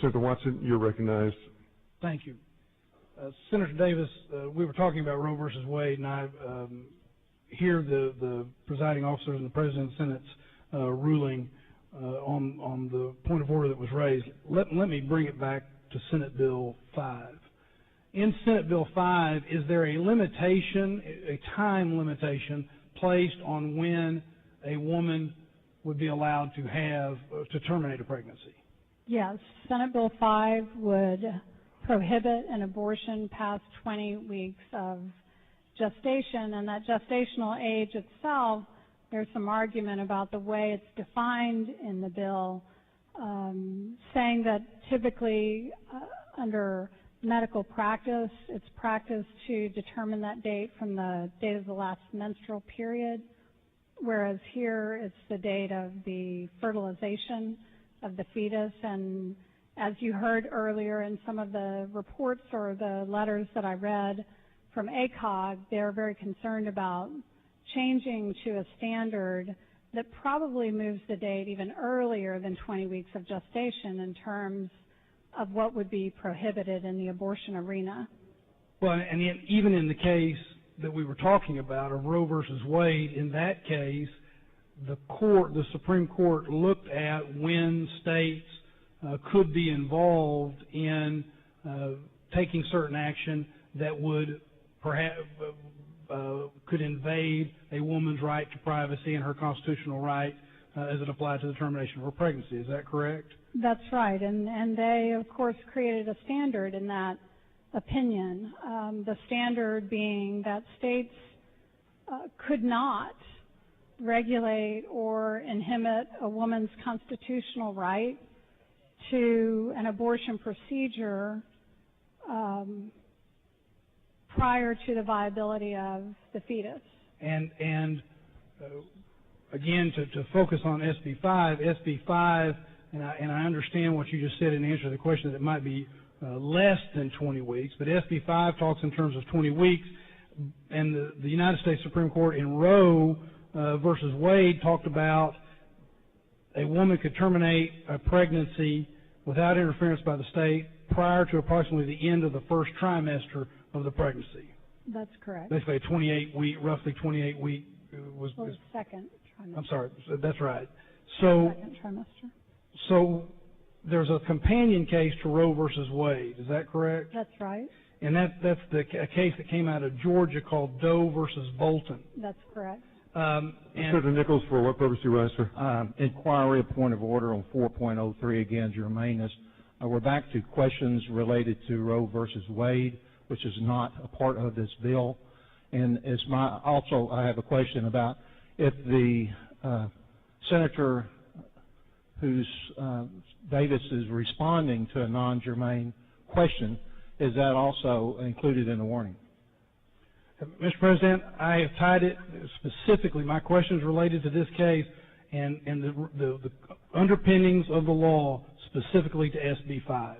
Senator Watson, you're recognized. Thank you. Senator Davis, we were talking about Roe versus Wade, and I hear the presiding officers and the President of the Senate's ruling on the point of order that was raised. Let me bring it back to Senate Bill 5. In Senate Bill 5, is there a limitation, a time limitation, placed on when a woman would be allowed to terminate a pregnancy? Yes. Senate Bill 5 would prohibit an abortion past 20 weeks of gestation, and that gestational age itself, there's some argument about the way it's defined in the bill, saying that typically under medical practice, it's practiced to determine that date from the date of the last menstrual period, whereas here it's the date of the fertilization of the fetus. And as you heard earlier in some of the reports or the letters that I read from ACOG, they're very concerned about changing to a standard that probably moves the date even earlier than 20 weeks of gestation in terms of what would be prohibited in the abortion arena. Well, and even in the case that we were talking about of Roe versus Wade, in that case, the Supreme Court looked at when states could be involved in taking certain action that would perhaps could invade a woman's right to privacy and her constitutional right as it applied to the termination of her pregnancy. Is that correct? That's right, and they, of course, created a standard in that opinion, the standard being that states could not regulate or inhibit a woman's constitutional right to an abortion procedure prior to the viability of the fetus. And again, to focus on SB5, and I understand what you just said in answer to the question that it might be less than 20 weeks, but SB5 talks in terms of 20 weeks, and the United States Supreme Court in Roe versus Wade talked about a woman could terminate a pregnancy without interference by the state prior to approximately the end of the first trimester of the pregnancy. That's correct. Basically a 28-week, roughly 28-week was second trimester. I'm sorry, that's right. So second trimester. So there's a companion case to Roe versus Wade. Is that correct? That's right. And that's a case that came out of Georgia called Doe versus Bolton. That's correct. Senator Nichols, for what purpose do you rise, sir? Inquiry, a point of order on 4.03, again, germaneness. We're back to questions related to Roe versus Wade, which is not a part of this bill. And I have a question about if the senator who's Davis is responding to a non-germane question, is that also included in the warning? Mr. President, I have tied it specifically. My question is related to this case and the underpinnings of the law specifically to SB5.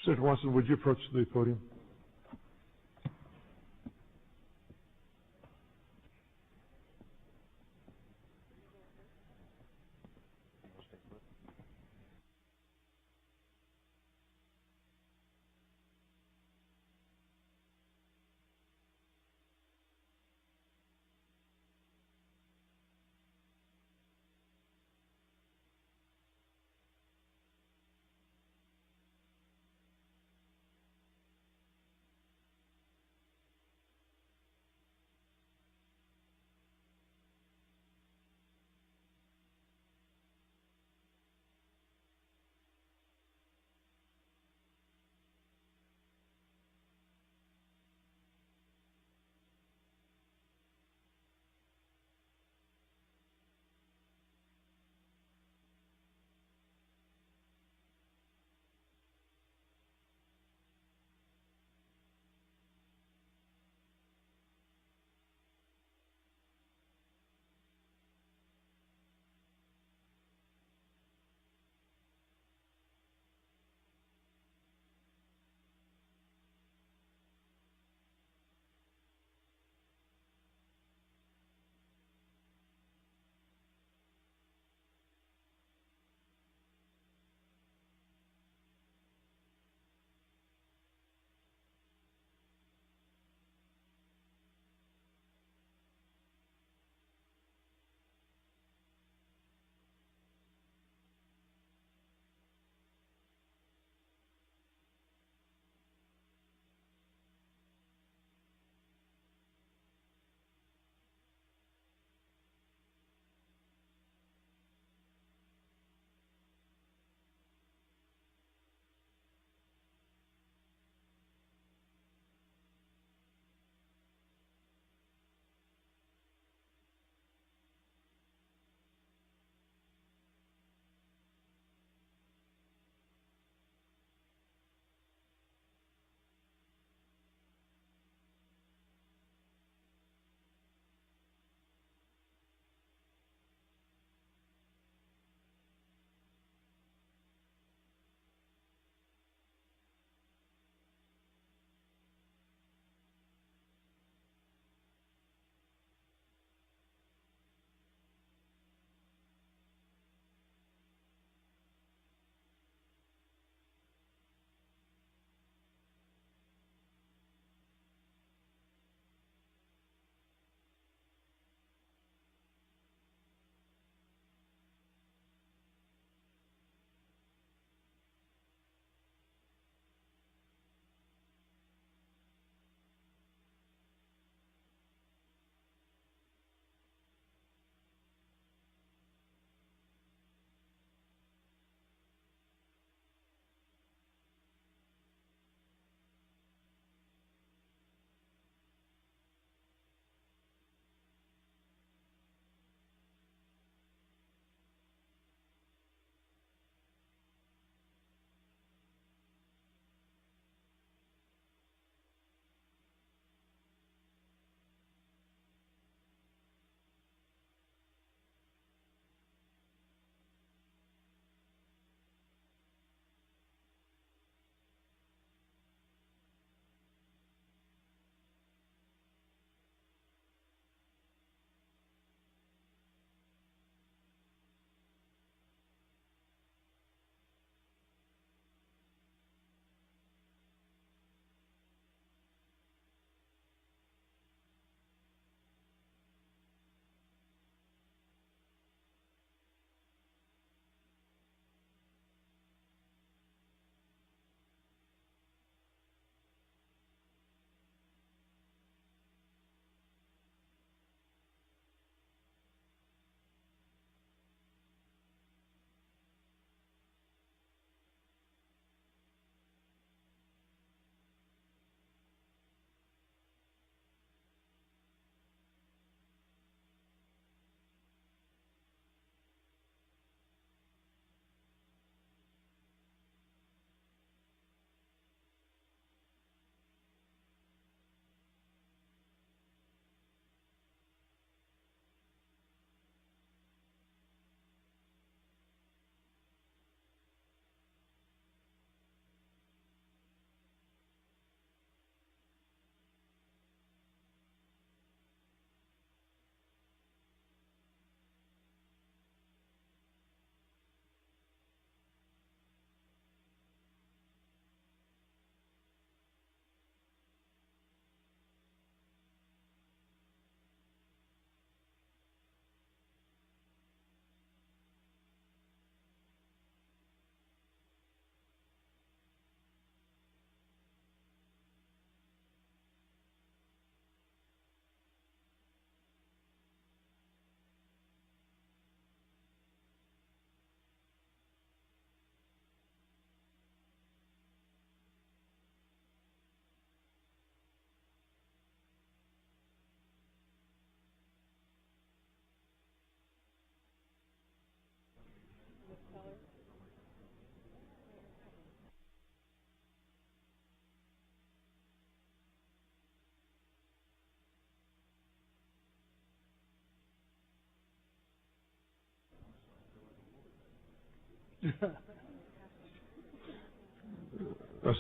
Senator Watson, would you approach the podium?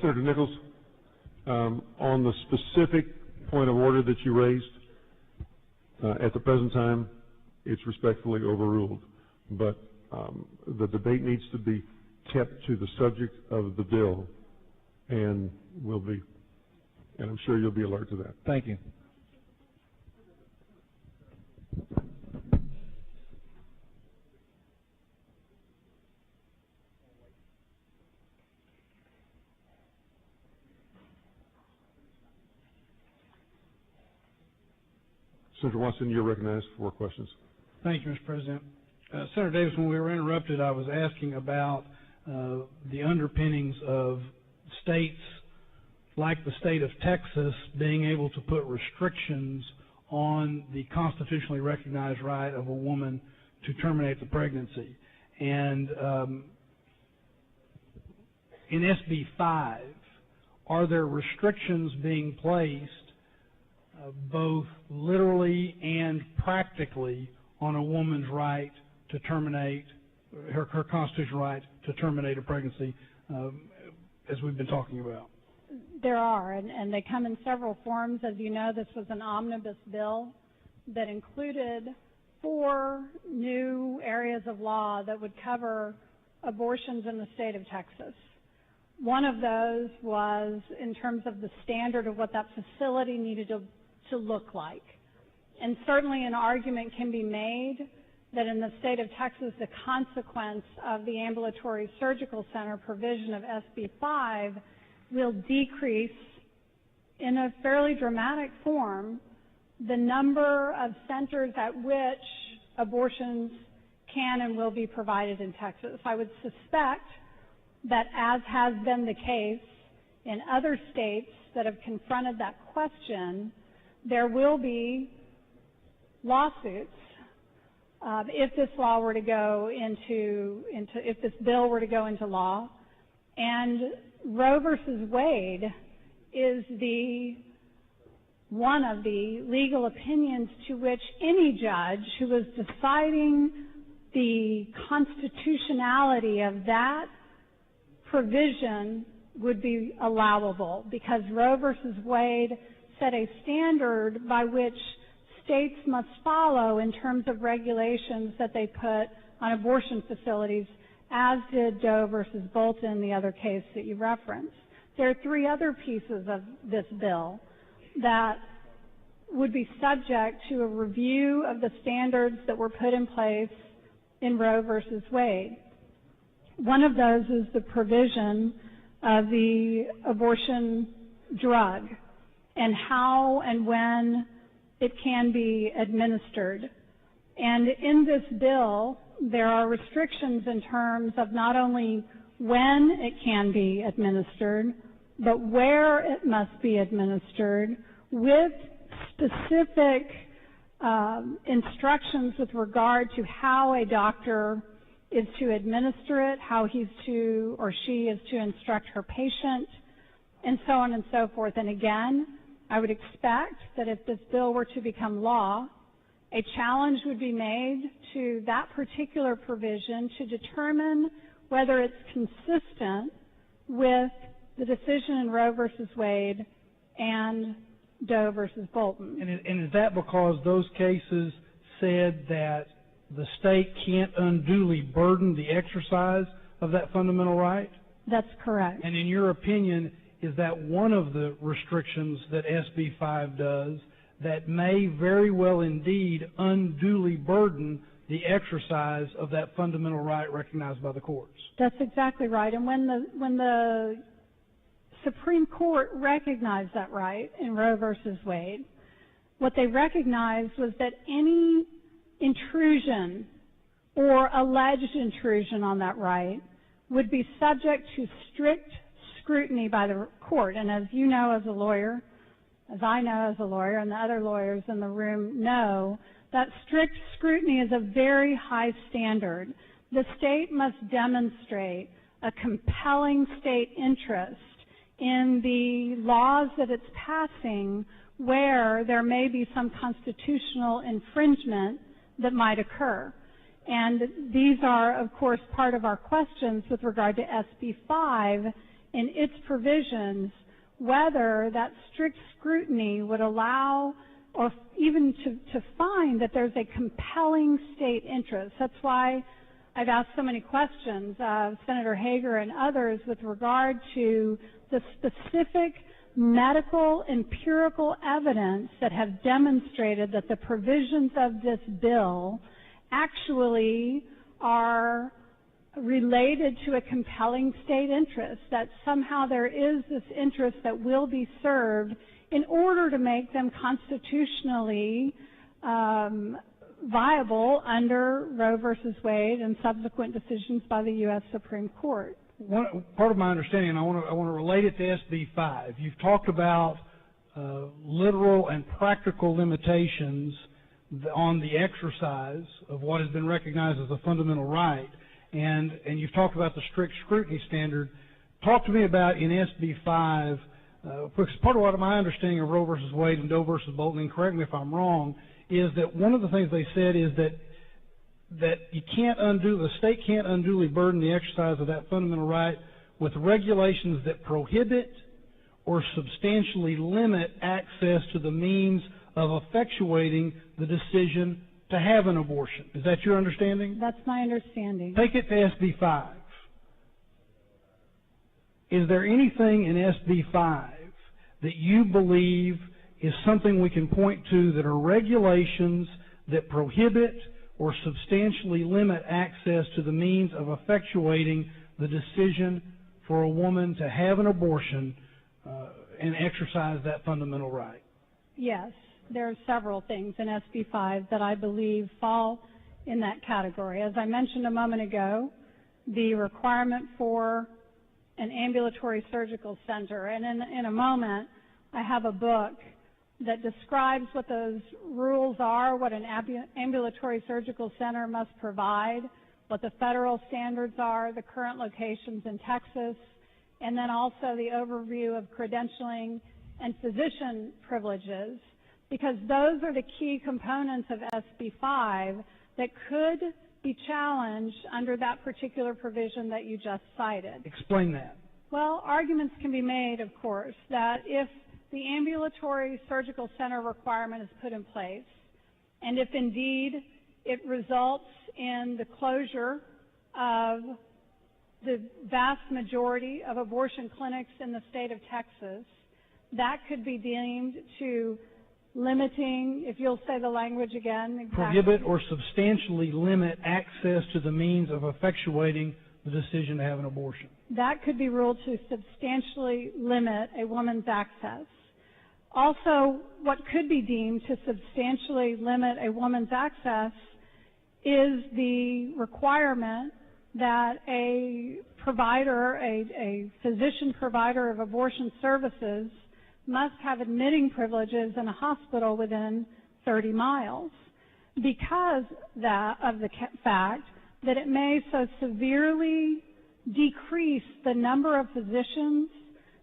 Senator Nichols, on the specific point of order that you raised, at the present time, it's respectfully overruled. But the debate needs to be kept to the subject of the bill, and I'm sure you'll be alert to that. Thank you. Senator Watson, you're recognized for questions. Thank you, Mr. President. Senator Davis, when we were interrupted, I was asking about the underpinnings of states like the state of Texas being able to put restrictions on the constitutionally recognized right of a woman to terminate the pregnancy. And in SB5, are there restrictions being placed both literally and practically on a woman's right to terminate, her constitutional right to terminate a pregnancy, as we've been talking about? There are, and they come in several forms. As you know, this was an omnibus bill that included 4 new areas of law that would cover abortions in the state of Texas. One of those was in terms of the standard of what that facility needed to look like. And certainly an argument can be made that in the state of Texas, the consequence of the ambulatory surgical center provision of SB5 will decrease in a fairly dramatic form the number of centers at which abortions can and will be provided in Texas. I would suspect that, as has been the case in other states that have confronted that question, there will be lawsuits if this law were to go if this bill were to go into law. And Roe versus Wade is one of the legal opinions to which any judge who was deciding the constitutionality of that provision would be allowable, because Roe versus Wade set a standard by which states must follow in terms of regulations that they put on abortion facilities, as did Doe versus Bolton, the other case that you referenced. There are 3 other pieces of this bill that would be subject to a review of the standards that were put in place in Roe versus Wade. One of those is the provision of the abortion drug and how and when it can be administered. And in this bill, there are restrictions in terms of not only when it can be administered, but where it must be administered, with specific instructions with regard to how a doctor is to administer it, how he's to or she is to instruct her patient, and so on and so forth. And again, I would expect that if this bill were to become law, a challenge would be made to that particular provision to determine whether it's consistent with the decision in Roe versus Wade and Doe versus Bolton. And is that because those cases said that the state can't unduly burden the exercise of that fundamental right? That's correct. And in your opinion, is that one of the restrictions that SB5 does that may very well indeed unduly burden the exercise of that fundamental right recognized by the courts? That's exactly right. And when the Supreme Court recognized that right in Roe versus Wade, what they recognized was that any intrusion or alleged intrusion on that right would be subject to strict scrutiny by the court. And as you know as a lawyer, as I know as a lawyer, and the other lawyers in the room know, that strict scrutiny is a very high standard. The state must demonstrate a compelling state interest in the laws that it's passing where there may be some constitutional infringement that might occur. And these are, of course, part of our questions with regard to SB5 and its provisions, whether that strict scrutiny would allow or even to find that there's a compelling state interest. That's why I've asked so many questions of Senator Hager and others with regard to the specific medical empirical evidence that have demonstrated that the provisions of this bill actually are related to a compelling state interest, that somehow there is this interest that will be served in order to make them constitutionally viable under Roe versus Wade and subsequent decisions by the U.S. Supreme Court. Part of my understanding, I want to relate it to SB5. You've talked about literal and practical limitations on the exercise of what has been recognized as a fundamental right, and you've talked about the strict scrutiny standard. Talk to me about in SB5, because part of what my understanding of Roe versus Wade and Doe versus Bolton, and correct me if I'm wrong, is that one of the things they said is that you can't the state can't unduly burden the exercise of that fundamental right with regulations that prohibit or substantially limit access to the means of effectuating the decision to have an abortion. Is that your understanding? That's my understanding. Take it to SB5. Is there anything in SB5 that you believe is something we can point to that are regulations that prohibit or substantially limit access to the means of effectuating the decision for a woman to have an abortion and exercise that fundamental right? Yes, there are several things in SB5 that I believe fall in that category. As I mentioned a moment ago, the requirement for an ambulatory surgical center, and in a moment I have a book that describes what those rules are, what an ambulatory surgical center must provide, what the federal standards are, the current locations in Texas, and then also the overview of credentialing and physician privileges, because those are the key components of SB5 that could be challenged under that particular provision that you just cited. Explain that. Well, arguments can be made, of course, that if the ambulatory surgical center requirement is put in place, and if indeed it results in the closure of the vast majority of abortion clinics in the state of Texas, that could be deemed to limiting, if you'll say the language again. Exactly. Prohibit or substantially limit access to the means of effectuating the decision to have an abortion. That could be ruled to substantially limit a woman's access. Also, what could be deemed to substantially limit a woman's access is the requirement that a provider, a physician provider of abortion services, must have admitting privileges in a hospital within 30 miles because of the fact that it may so severely decrease the number of physicians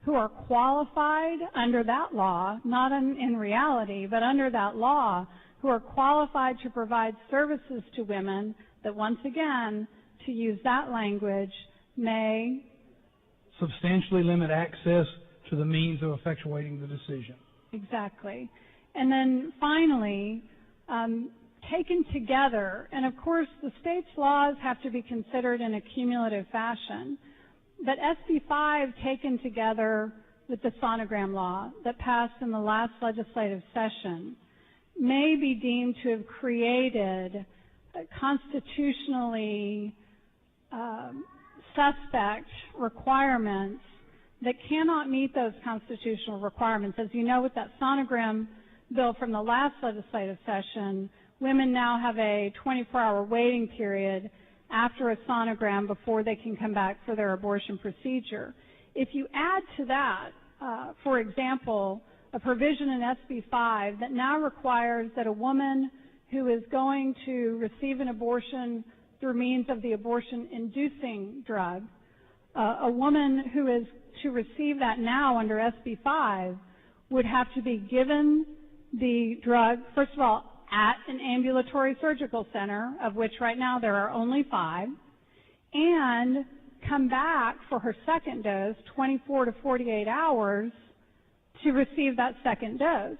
who are qualified under that law, not in reality, but under that law, who are qualified to provide services to women that, once again, to use that language, may substantially limit access to the means of effectuating the decision. Exactly. And then finally, taken together, and of course the state's laws have to be considered in a cumulative fashion, but SB5 taken together with the sonogram law that passed in the last legislative session may be deemed to have created constitutionally suspect requirements that cannot meet those constitutional requirements. As you know, with that sonogram bill from the last legislative session, women now have a 24-hour waiting period after a sonogram before they can come back for their abortion procedure. If you add to that, for example, a provision in SB5 that now requires that a woman who is going to receive an abortion through means of the abortion-inducing drug, a woman who is to receive that now under SB5 would have to be given the drug, first of all, at an ambulatory surgical center, of which right now there are only 5, and come back for her second dose 24 to 48 hours to receive that second dose.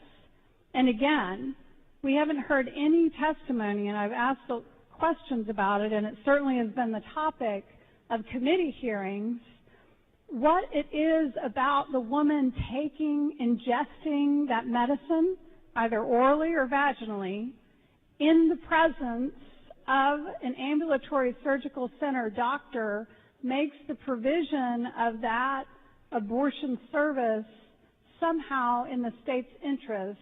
And again, we haven't heard any testimony, and I've asked questions about it, and it certainly has been the topic of committee hearings, what it is about the woman ingesting that medicine, either orally or vaginally, in the presence of an ambulatory surgical center doctor makes the provision of that abortion service somehow in the state's interest,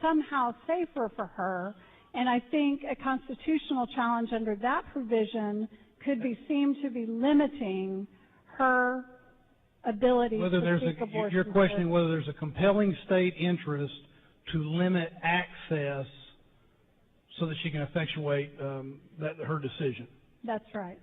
somehow safer for her. And I think a constitutional challenge under that provision could be seen to be limiting her ability to seek abortion. You're questioning whether there's a compelling state interest to limit access so that she can effectuate her decision. That's right.